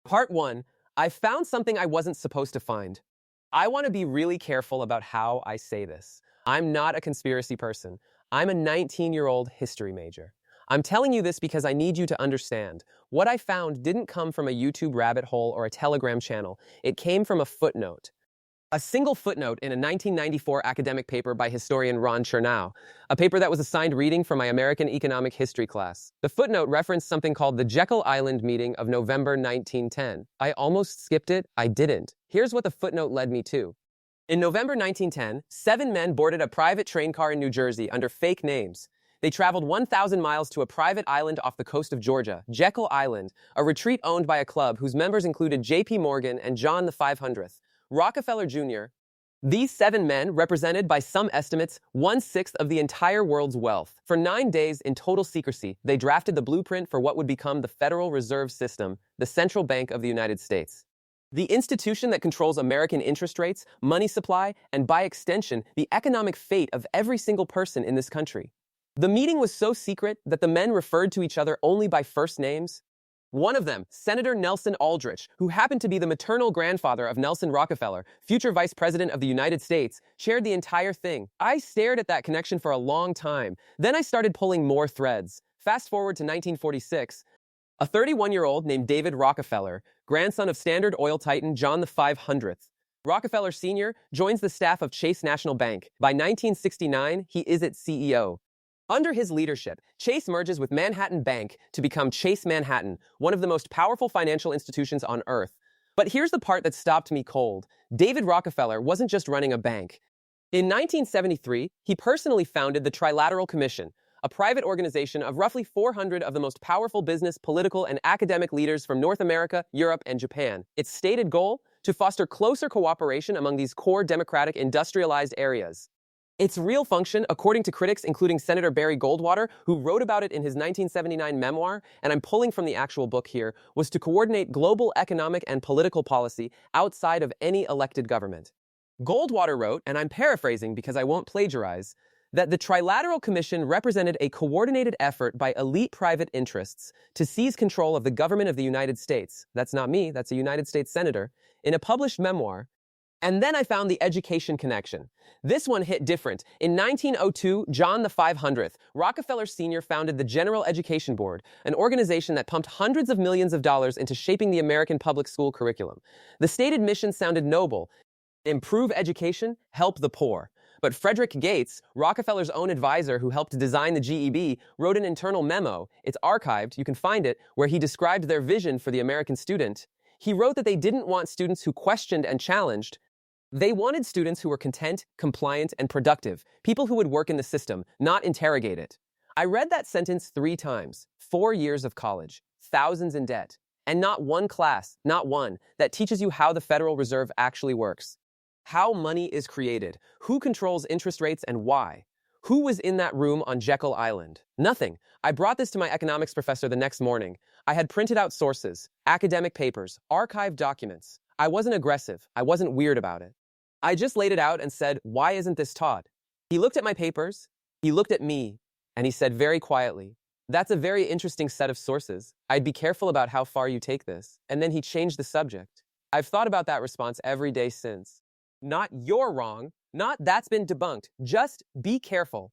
Part 1. I found something I wasn't supposed to find. I want to be really careful about how I say this. I'm not a conspiracy person. I'm a 19-year-old history major. I'm telling you this because I need you to understand. What I found didn't come from a YouTube rabbit hole or a Telegram channel. It came from a footnote. A single footnote in a 1994 academic paper by historian Ron Chernow, a paper that was assigned reading for my American economic history class. The footnote referenced something called the Jekyll Island meeting of November 1910. I almost skipped it. I didn't. Here's what the footnote led me to. In November 1910, 7 men boarded a private train car in New Jersey under fake names. They traveled 1,000 miles to a private island off the coast of Georgia, Jekyll Island, a retreat owned by a club whose members included J.P. Morgan and John the 500th. Rockefeller Jr. These 7 men represented, by some estimates, 1/6 of the entire world's wealth. For 9 days, in total secrecy, they drafted the blueprint for what would become the Federal Reserve System, the central bank of the United States. The institution that controls American interest rates, money supply, and by extension, the economic fate of every single person in this country. The meeting was so secret that the men referred to each other only by first names. One of them, Senator Nelson Aldrich, who happened to be the maternal grandfather of Nelson Rockefeller, future Vice President of the United States, chaired the entire thing. I stared at that connection for a long time. Then I started pulling more threads. Fast forward to 1946. A 31-year-old named David Rockefeller, grandson of Standard Oil titan John the 500th. Rockefeller Sr. joins the staff of Chase National Bank. By 1969, he is its CEO. Under his leadership, Chase merges with Manhattan Bank to become Chase Manhattan, one of the most powerful financial institutions on Earth. But here's the part that stopped me cold. David Rockefeller wasn't just running a bank. In 1973, he personally founded the Trilateral Commission, a private organization of roughly 400 of the most powerful business, political, and academic leaders from North America, Europe, and Japan. Its stated goal? To foster closer cooperation among these core democratic industrialized areas. Its real function, according to critics including Senator Barry Goldwater, who wrote about it in his 1979 memoir, and I'm pulling from the actual book here, was to coordinate global economic and political policy outside of any elected government. Goldwater wrote, and I'm paraphrasing because I won't plagiarize, that the Trilateral Commission represented a coordinated effort by elite private interests to seize control of the government of the United States. That's not me, that's a United States senator. In a published memoir. And then I found the education connection. This one hit different. In 1902, John the 500th, Rockefeller Sr. founded the General Education Board, an organization that pumped hundreds of millions of dollars into shaping the American public school curriculum. The stated mission sounded noble: improve education, help the poor. But Frederick Gates, Rockefeller's own advisor who helped design the GEB, wrote an internal memo. It's archived, you can find it, where he described their vision for the American student. He wrote that they didn't want students who questioned and challenged. They wanted students who were content, compliant, and productive, people who would work in the system, not interrogate it. I read that sentence 3 times, 4 years of college, thousands in debt, and not one class, not one, that teaches you how the Federal Reserve actually works. How money is created, who controls interest rates and why. Who was in that room on Jekyll Island? Nothing. I brought this to my economics professor the next morning. I had printed out sources, academic papers, archived documents. I wasn't aggressive. I wasn't weird about it. I just laid it out and said, why isn't this taught? He looked at my papers, he looked at me, and he said very quietly, that's a very interesting set of sources. I'd be careful about how far you take this. And then he changed the subject. I've thought about that response every day since. Not you're wrong, not that's been debunked, just be careful.